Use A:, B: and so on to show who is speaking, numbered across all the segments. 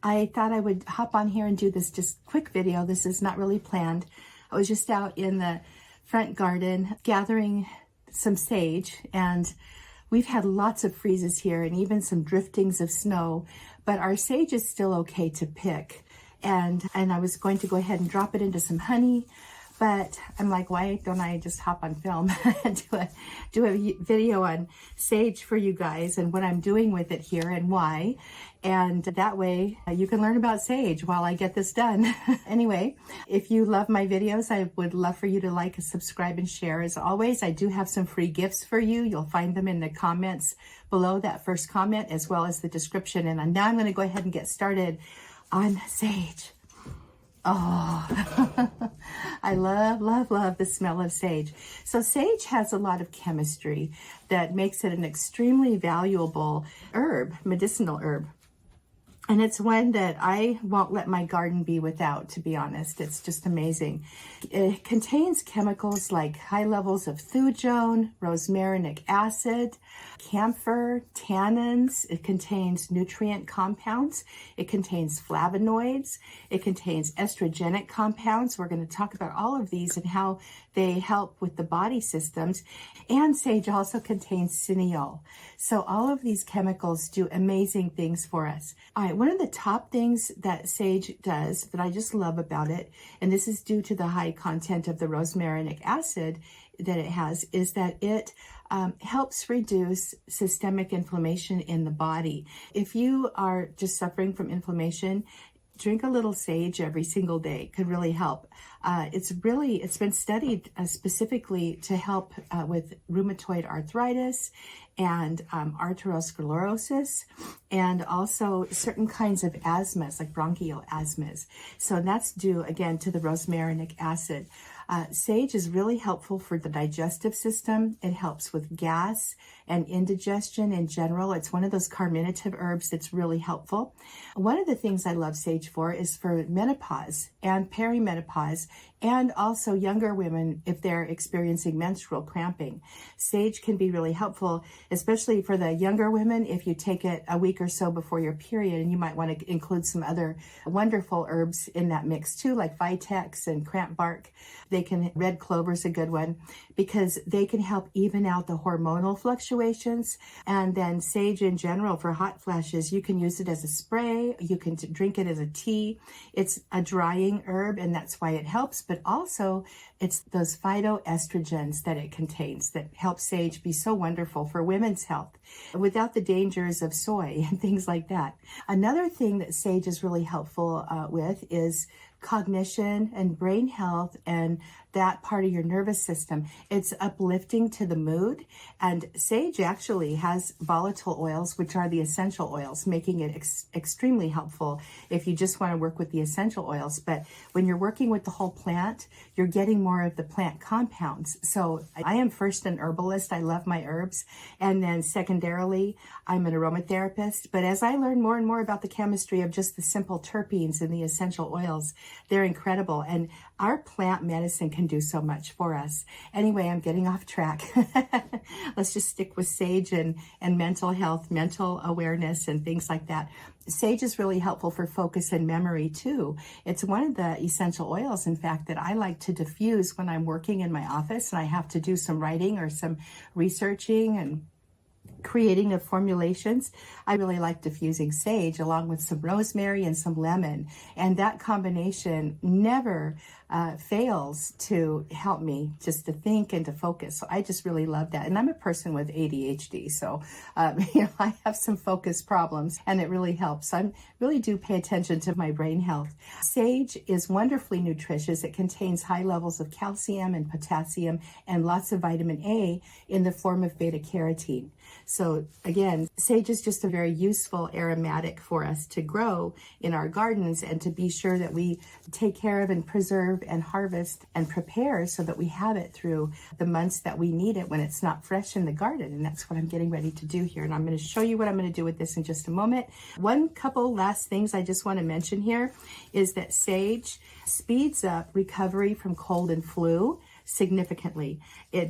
A: I thought I would hop on here and do this just quick video. This is not really planned. I was just out in the front garden gathering some sage, and we've had lots of freezes here and even some driftings of snow, but our sage is still okay to pick. And I was going to go ahead and drop it into some honey, but I'm like, why don't I just hop on film and do a video on sage for you guys and what I'm doing with it here and why. And that way you can learn about sage while I get this done. Anyway, if you love my videos, I would love for you to like, subscribe, and share. As always, I do have some free gifts for you. You'll find them in the comments below that first comment, as well as the description. And now I'm going to go ahead and get started on sage. Oh, I love the smell of sage. So sage has a lot of chemistry that makes it an extremely valuable herb, medicinal herb. And it's one that I won't let my garden be without, to be honest. It's just amazing. It contains chemicals like high levels of thujone, rosmarinic acid, camphor, tannins. It contains nutrient compounds. It contains flavonoids. It contains estrogenic compounds. We're going to talk about all of these and how they help with the body systems. And sage also contains cineol. So all of these chemicals do amazing things for us. All right, one of the top things that sage does that I just love about it, and this is due to the high content of the rosmarinic acid that it has, is that it helps reduce systemic inflammation in the body. If you are just suffering from inflammation, drink a little sage every single day. Could really help. It's been studied specifically to help with rheumatoid arthritis and arteriosclerosis, and also certain kinds of asthmas, like bronchial asthmas. So that's due, again, to the rosmarinic acid. Sage is really helpful for the digestive system. It helps with gas and indigestion in general. It's one of those carminative herbs that's really helpful. One of the things I love sage for is for menopause and perimenopause, and also younger women if they're experiencing menstrual cramping. Sage can be really helpful, especially for the younger women if you take it a week or so before your period, and you might want to include some other wonderful herbs in that mix too, like vitex and cramp bark. Red clover's a good one because they can help even out the hormonal fluctuations. And then sage in general for hot flashes, you can use it as a spray, you can drink it as a tea. It's a drying herb, and that's why it helps, but also it's those phytoestrogens that it contains that help sage be so wonderful for women's health without the dangers of soy and things like that. Another thing that sage is really helpful with is cognition and brain health and that part of your nervous system. It's uplifting to the mood, and sage actually has volatile oils, which are the essential oils, making it extremely helpful if you just want to work with the essential oils. But when you're working with the whole plant, you're getting more of the plant compounds. So I am first an herbalist. I love my herbs. And then secondarily, I'm an aromatherapist. But as I learn more and more about the chemistry of just the simple terpenes and the essential oils, they're incredible. And our plant medicine can do so much for us. Anyway, I'm getting off track. Let's just stick with sage and mental health, mental awareness, and things like that. Sage is really helpful for focus and memory too. It's one of the essential oils, in fact, that I like to diffuse when I'm working in my office and I have to do some writing or some researching and creating of formulations. I really like diffusing sage along with some rosemary and some lemon, and that combination never fails to help me just to think and to focus. So I just really love that. And I'm a person with ADHD, so I have some focus problems, and it really helps. I really do pay attention to my brain health. Sage is wonderfully nutritious. It contains high levels of calcium and potassium and lots of vitamin A in the form of beta carotene. So again, sage is just a very useful aromatic for us to grow in our gardens and to be sure that we take care of and preserve and harvest and prepare so that we have it through the months that we need it when it's not fresh in the garden. And that's what I'm getting ready to do here. And I'm going to show you what I'm going to do with this in just a moment. One couple last things I just want to mention here is that sage speeds up recovery from cold and flu significantly.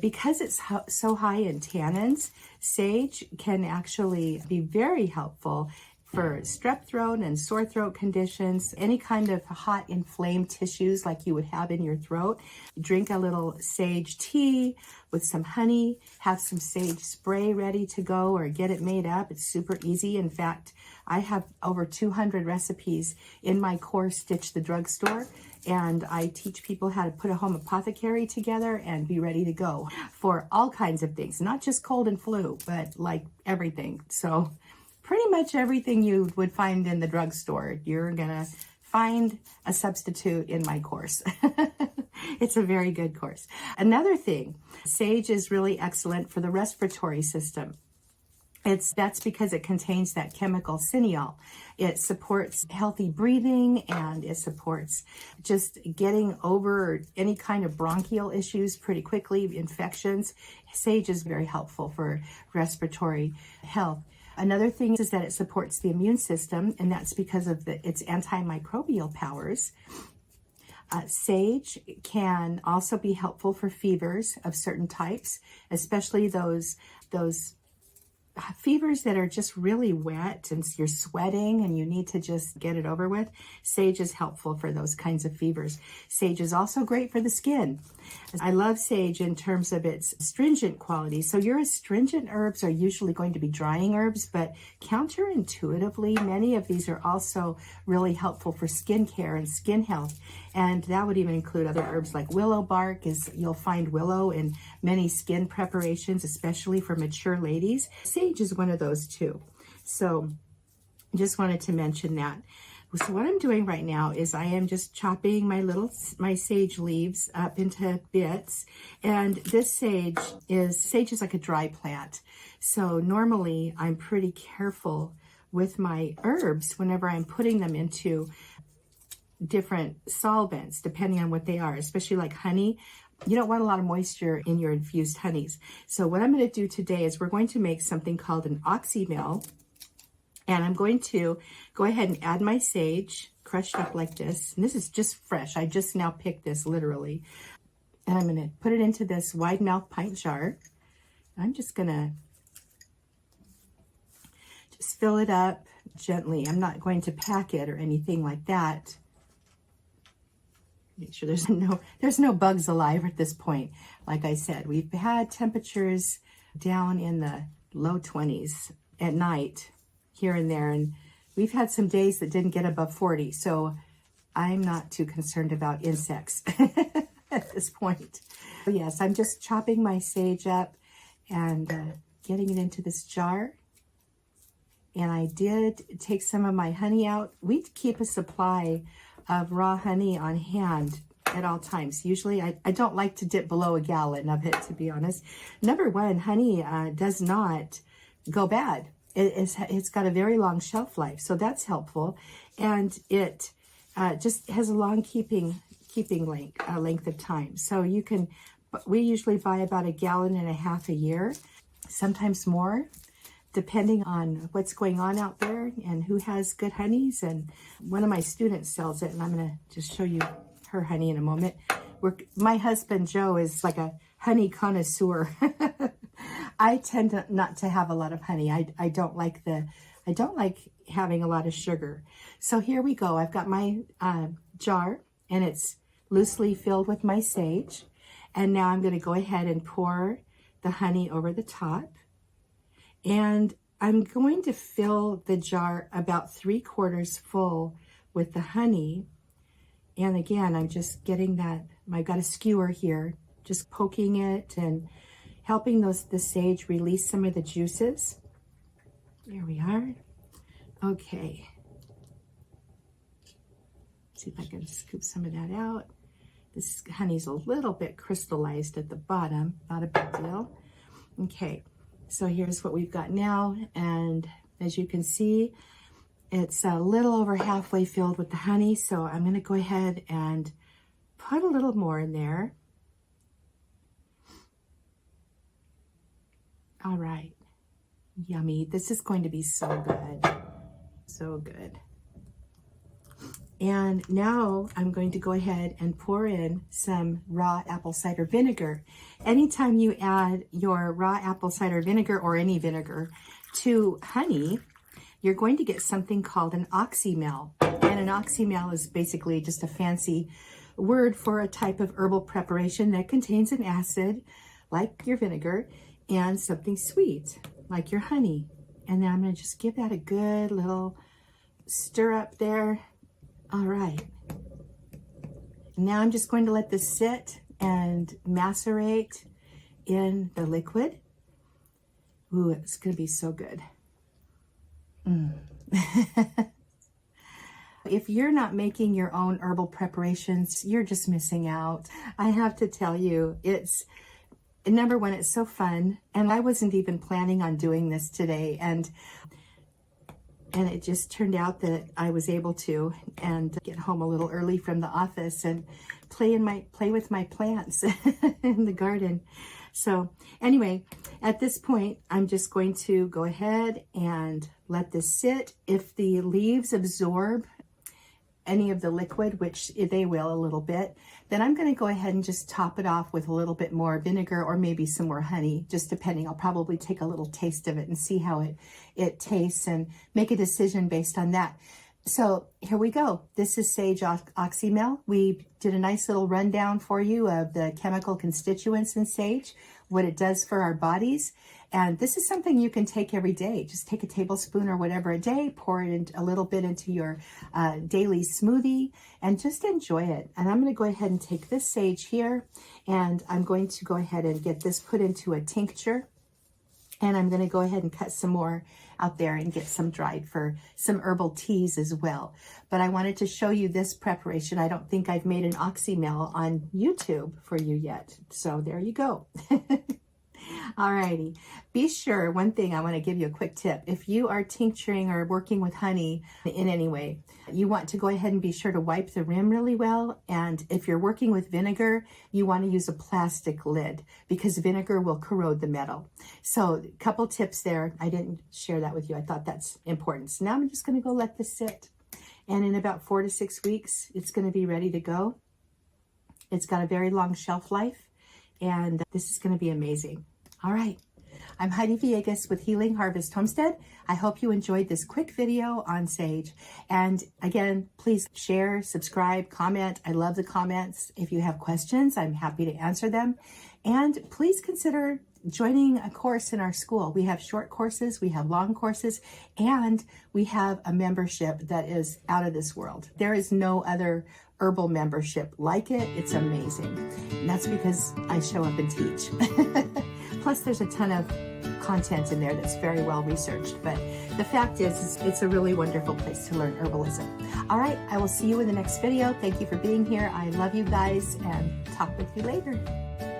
A: Because it's so high in tannins, sage can actually be very helpful for strep throat and sore throat conditions, any kind of hot inflamed tissues like you would have in your throat. Drink a little sage tea with some honey, have some sage spray ready to go or get it made up. It's super easy. In fact, I have over 200 recipes in my course, Stitch the Drugstore, and I teach people how to put a home apothecary together and be ready to go for all kinds of things, not just cold and flu, but like everything. So pretty much everything you would find in the drugstore, you're gonna find a substitute in my course. It's a very good course. Another thing, sage is really excellent for the respiratory system. That's because it contains that chemical cineol. It supports healthy breathing, and it supports just getting over any kind of bronchial issues pretty quickly, infections. Sage is very helpful for respiratory health. Another thing is that it supports the immune system, and that's because of its antimicrobial powers. Sage can also be helpful for fevers of certain types, especially those fevers that are just really wet and you're sweating and you need to just get it over with. Sage is helpful for those kinds of fevers. Sage is also great for the skin. I love sage in terms of its astringent qualities. So your astringent herbs are usually going to be drying herbs, but counterintuitively, many of these are also really helpful for skin care and skin health. And that would even include other herbs like willow bark. You'll find willow in many skin preparations, especially for mature ladies. Sage is one of those too. So just wanted to mention that. So what I'm doing right now is I am just chopping my sage leaves up into bits. And this sage is like a dry plant. So normally I'm pretty careful with my herbs whenever I'm putting them into different solvents, depending on what they are, especially like honey. You don't want a lot of moisture in your infused honeys. So what I'm going to do today is we're going to make something called an oxymel. And I'm going to go ahead and add my sage crushed up like this. And this is just fresh. I just now picked this literally. And I'm going to put it into this wide mouth pint jar. I'm just going to just fill it up gently. I'm not going to pack it or anything like that. Make sure there's no bugs alive at this point. Like I said, we've had temperatures down in the low 20s at night here and there, and we've had some days that didn't get above 40, so I'm not too concerned about insects at this point. But yes, I'm just chopping my sage up and getting it into this jar. And I did take some of my honey out. We keep a supply of raw honey on hand at all times. Usually I don't like to dip below a gallon of it, to be honest. Number one, honey does not go bad. It's got a very long shelf life, so that's helpful. And it just has a long keeping length of time. So we usually buy about 1.5 gallons a year, sometimes more, depending on what's going on out there and who has good honeys. And one of my students sells it, and I'm going to just show you her honey in a moment. My husband, Joe, is like a honey connoisseur. I tend not to have a lot of honey. I don't like having a lot of sugar. So here we go. I've got my jar, and it's loosely filled with my sage. And now I'm going to go ahead and pour the honey over the top. And I'm going to fill the jar about 3/4 full with the honey. And again, I'm just getting that, I've got a skewer here, just poking it and helping the sage release some of the juices. There we are. Okay. See if I can scoop some of that out. This honey's a little bit crystallized at the bottom, not a big deal. Okay. So here's what we've got now, and as you can see, it's a little over halfway filled with the honey, so I'm going to go ahead and put a little more in there. All right, yummy. This is going to be so good, so good. And now I'm going to go ahead and pour in some raw apple cider vinegar. Anytime you add your raw apple cider vinegar or any vinegar to honey, you're going to get something called an oxymel. And an oxymel is basically just a fancy word for a type of herbal preparation that contains an acid, like your vinegar, and something sweet, like your honey. And then I'm going to just give that a good little stir up there. All right. Now I'm just going to let this sit and macerate in the liquid. Ooh, it's going to be so good. If you're not making your own herbal preparations, you're just missing out. I have to tell you, it's, number one, it's so fun. And I wasn't even planning on doing this today. And it just turned out that I was able to and get home a little early from the office and play with my plants in the garden. So anyway, at this point, I'm just going to go ahead and let this sit. If the leaves absorb any of the liquid, which they will a little bit, then I'm going to go ahead and just top it off with a little bit more vinegar or maybe some more honey, just depending. I'll probably take a little taste of it and see how it tastes and make a decision based on that. So here we go. This is Sage Oxymel. We did a nice little rundown for you of the chemical constituents in sage, what it does for our bodies. And this is something you can take every day. Just take a tablespoon or whatever a day, pour it in a little bit into your daily smoothie, and just enjoy it. And I'm going to go ahead and take this sage here, and I'm going to go ahead and get this put into a tincture. And I'm going to go ahead and cut some more out there and get some dried for some herbal teas as well. But I wanted to show you this preparation. I don't think I've made an oxymel on YouTube for you yet. So there you go. Alrighty. Be sure, one thing I want to give you a quick tip. If you are tincturing or working with honey in any way, you want to go ahead and be sure to wipe the rim really well. And if you're working with vinegar, you want to use a plastic lid because vinegar will corrode the metal. So a couple tips there. I didn't share that with you. I thought that's important. So now I'm just going to go let this sit. And in about 4 to 6 weeks, it's going to be ready to go. It's got a very long shelf life, and this is going to be amazing. All right, I'm Heidi Villegas with Healing Harvest Homestead. I hope you enjoyed this quick video on sage. And again, please share, subscribe, comment. I love the comments. If you have questions, I'm happy to answer them. And please consider joining a course in our school. We have short courses, we have long courses, and we have a membership that is out of this world. There is no other herbal membership like it. It's amazing. And that's because I show up and teach. Plus, there's a ton of content in there that's very well researched. But the fact is, it's a really wonderful place to learn herbalism. All right, I will see you in the next video. Thank you for being here. I love you guys, and talk with you later.